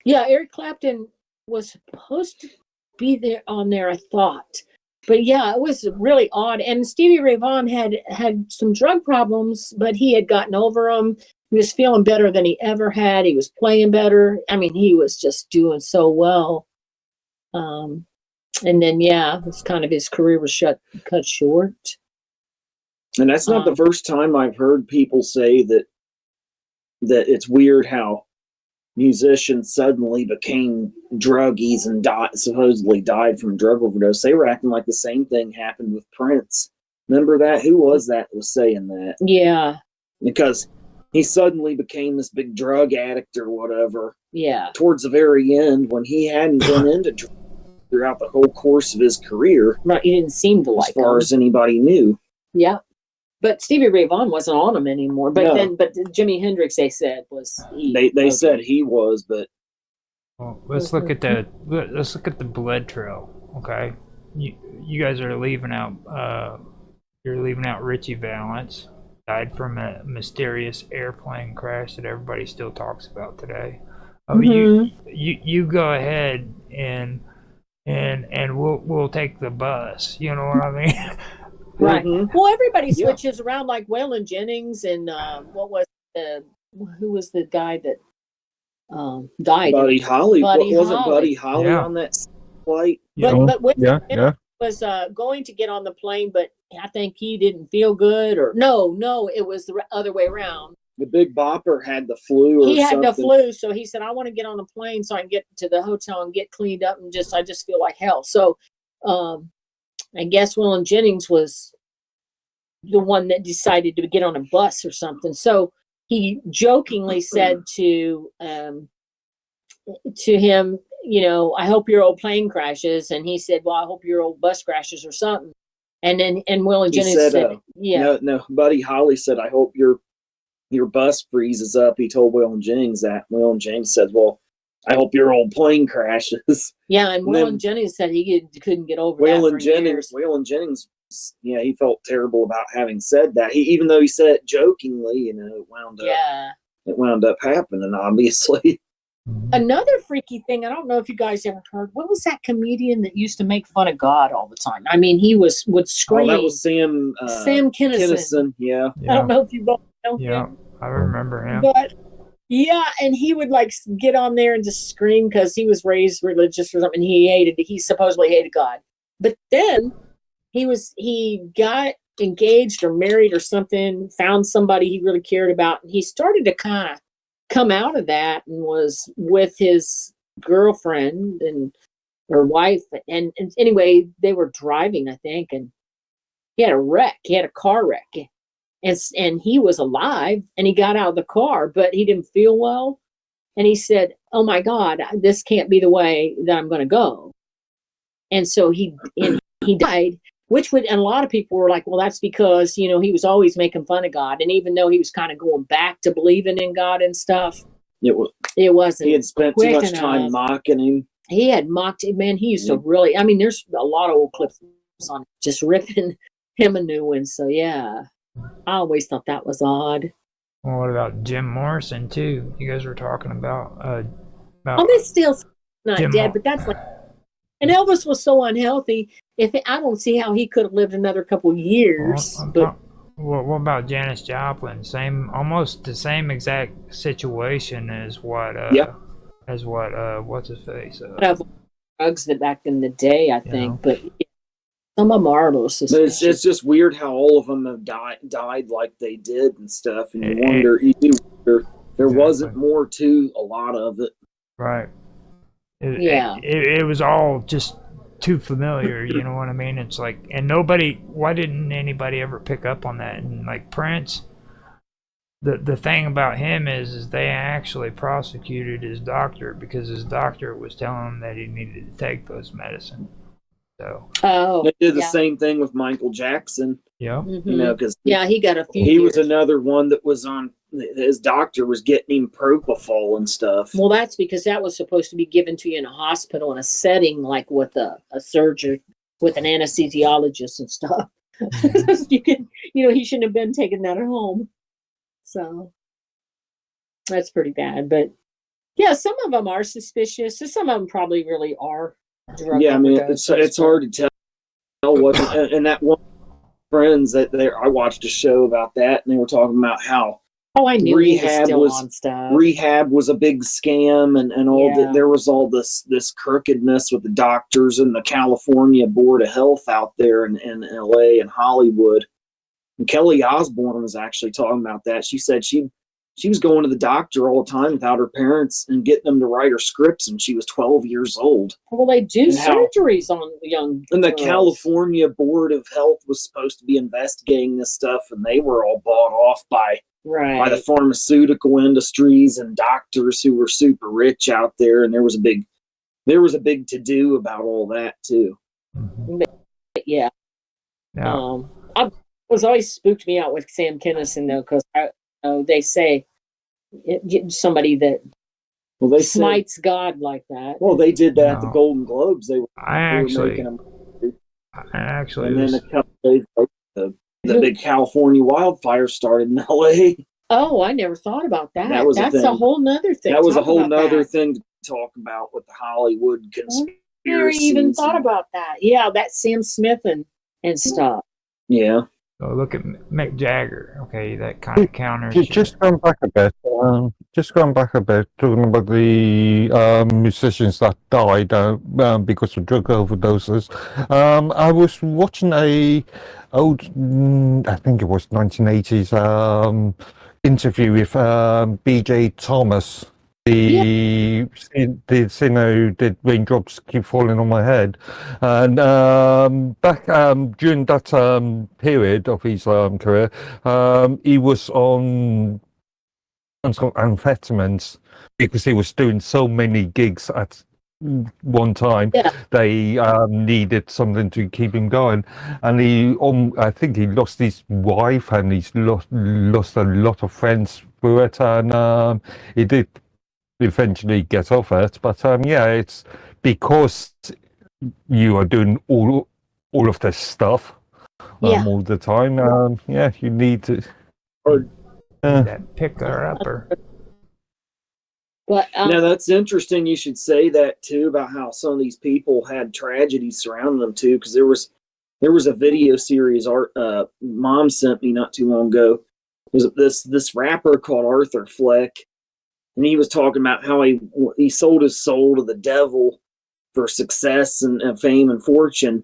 Yeah, Eric Clapton was supposed to be there on there, I thought. But yeah, it was really odd. And Stevie Ray Vaughan had some drug problems, but he had gotten over them. He was feeling better than he ever had. He was playing better. I mean, he was just doing so well. And then, yeah, it's kind of his career was cut short. And that's not the first time I've heard people say that it's weird how musicians suddenly became druggies and supposedly died from drug overdose. They were acting like the same thing happened with Prince. Remember that? Who was that was saying that? Yeah. Because he suddenly became this big drug addict or whatever. Yeah. Towards the very end, when he hadn't been into drugs throughout the whole course of his career. Right, he didn't seem to like as far as anybody knew. Yeah. But Stevie Ray Vaughan wasn't on them anymore. But but Jimi Hendrix, they said, was he. They said he was, but well, let's look at the blood trail. Okay, you guys are leaving out. You're leaving out Richie Valens, died from a mysterious airplane crash that everybody still talks about today. Oh, you go ahead and we'll take the bus. You know what I mean? Right. Mm-hmm. Well, everybody switches around, like Waylon Jennings and who was the guy that died? Buddy Holly. Wasn't Buddy Holly on that flight? But was going to get on the plane, but I think he didn't feel good, or no, it was the other way around. The Big Bopper had the flu. He had the flu, so he said, "I want to get on the plane so I can get to the hotel and get cleaned up, and I just feel like hell." So, I guess Waylon Jennings was the one that decided to get on a bus or something. So he jokingly said to him, "I hope your old plane crashes." And he said, "Well, I hope your old bus crashes or something." And Waylon Jennings said, "Yeah." No, Buddy Holly said, "I hope your bus freezes up." He told Waylon Jennings that. Waylon Jennings said, "Well, I hope your old plane crashes." Yeah, and Waylon Jennings said he couldn't get over that for years. Waylon Jennings, he felt terrible about having said that. Even though he said it jokingly, it wound up happening, obviously. Another freaky thing, I don't know if you guys ever heard, what was that comedian that used to make fun of God all the time? I mean, he would scream. Oh, that was Sam Kinison. Yeah. I don't know if you both know him. Yeah, I remember him. But yeah, and he would get on there and just scream because he was raised religious or something. He supposedly hated God. But then he got engaged or married or something, found somebody he really cared about, and he started to kind of come out of that and was with his girlfriend or wife. And anyway, they were driving, I think, and he had a wreck. He had a car wreck. And he was alive, and he got out of the car, but he didn't feel well. And he said, "Oh my God, this can't be the way that I'm going to go." And so he died, and a lot of people were like, well, that's because, he was always making fun of God. And even though he was kind of going back to believing in God and stuff, it wasn't. He had spent too much time mocking him. He had mocked him, man. He used to really, there's a lot of old clips on just ripping him a new one. So yeah. I always thought that was odd. Well, what about Jim Morrison too? You guys were talking about. This still not Jim dead, but that's like. And Elvis was so unhealthy. I don't see how he could have lived another couple years. What about Janis Joplin? Almost the same exact situation as what. What's his face? Drugs that back in the day, I think, but. Some of them are a little suspicious. But it's just weird how all of them have died like they did and stuff, and you wonder there wasn't more to a lot of it. Right. It was all just too familiar, you know what I mean? It's like, and why didn't anybody ever pick up on that? And like Prince, the thing about him is they actually prosecuted his doctor because his doctor was telling him that he needed to take those medicines. So they did the same thing with Michael Jackson. Yeah, because he got a few. He was another one that was on. His doctor was getting him propofol and stuff. Well, that's because that was supposed to be given to you in a hospital in a setting like with a surgeon, with an anesthesiologist and stuff. You can, he shouldn't have been taking that at home. So that's pretty bad, but. Yeah, some of them are suspicious. So some of them probably really are drug Yeah, I mean, overdoses, it's hard to tell what. And that one friends that there, I watched a show about that, and they were talking about how Oh, I knew he was still on stuff. rehab was a big scam, and all Yeah. that. There was all this crookedness with the doctors and the California Board of Health out there in LA and Hollywood. And Kelly Osbourne was actually talking about that. She said she was going to the doctor all the time without her parents and getting them to write her scripts, and she was 12 years old. Well, they do And how- surgeries on young And the girls. California Board of Health was supposed to be investigating this stuff, and they were all bought off by the pharmaceutical industries and doctors who were super rich out there. And there was a big to do about all that too. Yeah. I was always spooked me out with Sam Kinison though, because they say somebody that smites God like that. Well, they did that at the Golden Globes. They were making them. And then a couple days later, the big California wildfire started in LA. Oh, I never thought about that. That's a a whole nother thing. That was a whole nother thing to talk about with the Hollywood conspiracies. I never even thought about that. Yeah, that's Sam Smith and stuff. Yeah. So look at Mick Jagger. Okay, that kind of counters. Just going back a bit. Talking about the musicians that died because of drug overdoses. I was watching a old, I think it was 1980s interview with B.J. Thomas. The singer did Raindrops Keep Falling on My Head, and back during that period of his career, he was on amphetamines because he was doing so many gigs at one time. Yeah. They needed something to keep him going, and I think he lost his wife and he's lost a lot of friends through it, and he did eventually get off it, but it's because you are doing all of this stuff all the time. You need to that picker upper. But now that's interesting. You should say that too about how some of these people had tragedies surrounding them too, because there was a video series Mom sent me not too long ago. It was this rapper called Arthur Fleck. And he was talking about how he sold his soul to the devil for success and fame and fortune.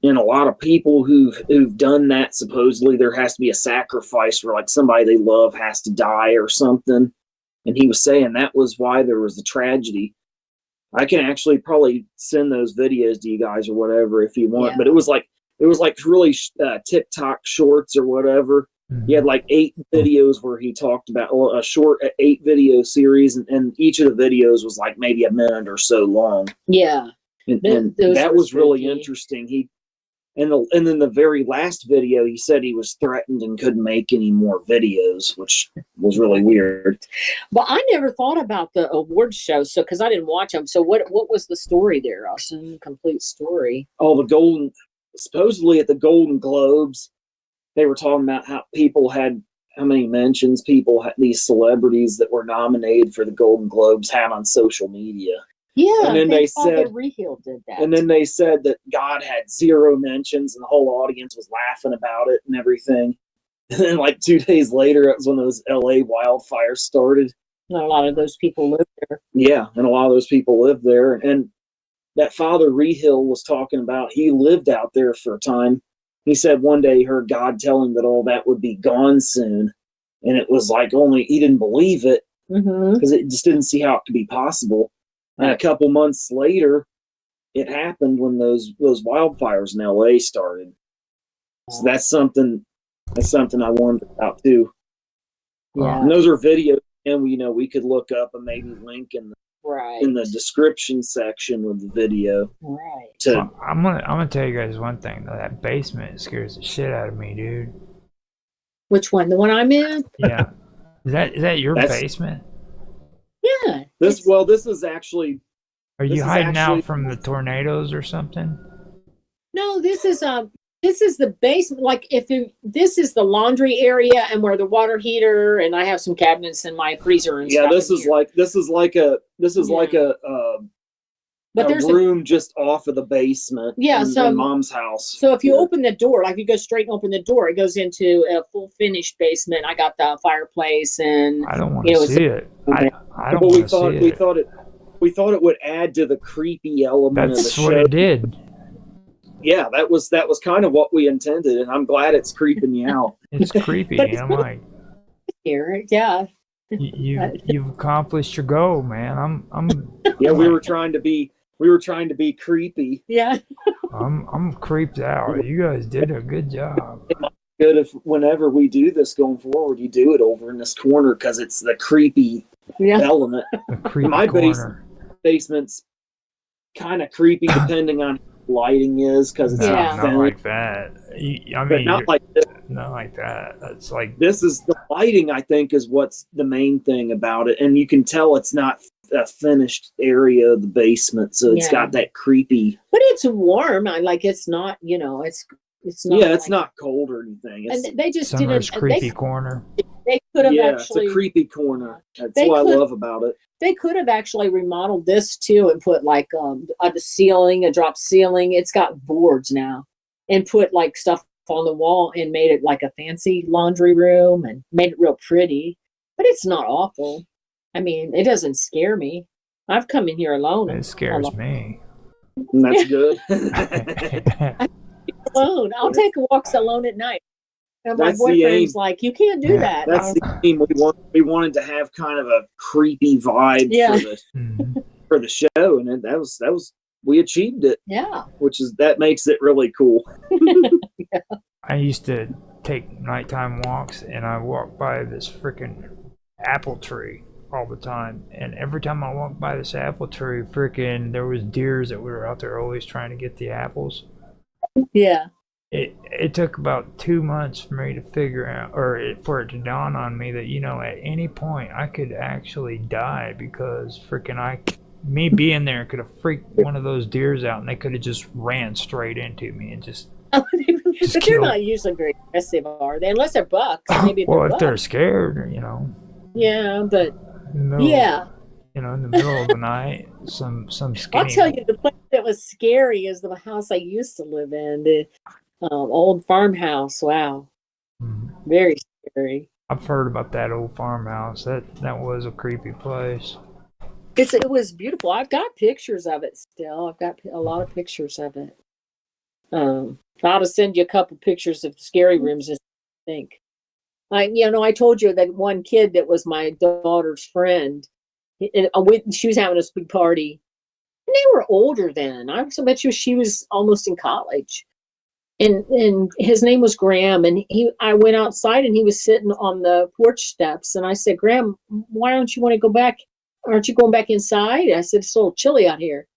And a lot of people who've done that, supposedly there has to be a sacrifice where like somebody they love has to die or something. And he was saying that was why there was the tragedy. I can actually probably send those videos to you guys or whatever if you want. Yeah. But it was like really TikTok shorts or whatever. He had like 8 videos where he talked about a short 8 video series, and each of the videos was like maybe a minute or so long. Yeah, and that was really interesting. And then the very last video, he said he was threatened and couldn't make any more videos, which was really weird. But I never thought about the award show, so because I didn't watch them. So what was the story there, Austin? Complete story. Oh, supposedly at the Golden Globes, they were talking about how many mentions these celebrities that were nominated for the Golden Globes had on social media. Yeah, and then they said Rehill did that. And then they said that God had 0 mentions, and the whole audience was laughing about it and everything. And then, like 2 days later, it was when those LA wildfires started. And a lot of those people live there. Yeah, and a lot of those people live there. And that Father Rehill was talking about, he lived out there for a time. He said one day he heard God tell him that all that would be gone soon. And it was like he didn't believe it because it just didn't see how it could be possible. And a couple months later, it happened when those wildfires in LA started. So that's something I wondered about too. Yeah. And those are videos, and we could look up and maybe link in the description section of the video. Right. I'm gonna tell you guys one thing though. That basement scares the shit out of me, dude. Which one? The one I'm in? Yeah. Is that your basement? Yeah. This is actually. Are you hiding out from the tornadoes or something? No, this is This is the basement. Like this is the laundry area and where the water heater, and I have some cabinets in my freezer and stuff. This is like a but there's room just off of the basement. In Mom's house. So if you open the door, like you go straight and open the door, it goes into a full finished basement. I got the fireplace, and I don't want to see it. I don't want to see it. We thought it would add to the creepy element of the show. That's what it did. Yeah, that was kind of what we intended, and I'm glad it's creeping you out. It's creepy. I'm like, here, yeah. You've accomplished your goal, man. I'm. Yeah, we were trying to be creepy. Yeah. I'm creeped out. You guys did a good job. It might be good if whenever we do this going forward, you do it over in this corner because it's the creepy element. The creepy My corner. basement's kind of creepy depending on lighting is because it's not like that. But not like this. Not like that. It's like this is the lighting. I think is what's the main thing about it, and you can tell it's not a finished area of the basement, so it's got that creepy. But it's warm. It's not. It's not. Yeah, it's not cold or anything. It's, and they just Summer's didn't. Creepy corner. They could have actually. It's a creepy corner. That's what I love about it. They could have actually remodeled this too and put like a ceiling, a drop ceiling. It's got boards now, and put like stuff on the wall and made it like a fancy laundry room and made it real pretty. But it's not awful. I mean, it doesn't scare me. I've come in here alone. It scares me. And that's good. Alone. I'll take walks alone at night. And my boyfriend's like, you can't do that. That's the aim. We wanted to have kind of a creepy vibe for the show, and that was we achieved it. Yeah. That makes it really cool. Yeah. I used to take nighttime walks, and I walked by this freaking apple tree all the time. And every time I walked by this apple tree, there was deers that were out there always trying to get the apples. Yeah. It took about 2 months for me to figure out, for it to dawn on me that, at any point I could actually die because me being there could have freaked one of those deers out, and they could have just ran straight into me and just. But they're not usually very aggressive, are they? Unless they're bucks. Maybe if they're scared, Yeah, but in the middle of the night, some skinny. I'll tell you, the place that was scary is the house I used to live in, the old farmhouse. Wow, very scary. I've heard about that old farmhouse. That was a creepy place. It was beautiful. I've got pictures of it still. I've got a lot of pictures of it. I'll send you a couple pictures of scary rooms. I think. I told you that one kid that was my daughter's friend. She was having a big party, and they were older then. I bet you she was almost in college. And his name was Graham, and I went outside, and he was sitting on the porch steps, and I said, Graham, why don't you want to go back? Aren't you going back inside? I said, it's a little chilly out here.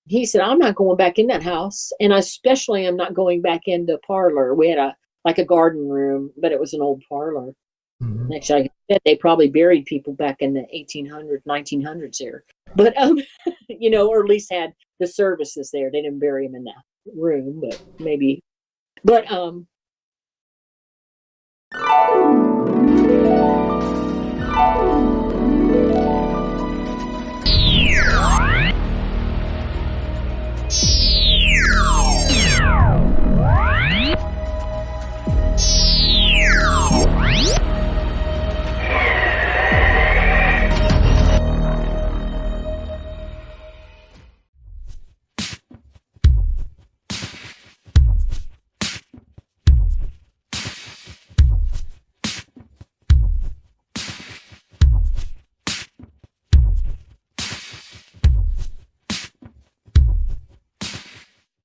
He said, I'm not going back in that house, and I especially am not going back in the parlor. We had a garden room, but it was an old parlor. Mm-hmm. Actually, they probably buried people back in the 1800s, 1900s there. But, or at least had the services there. They didn't bury them in that room, but maybe. But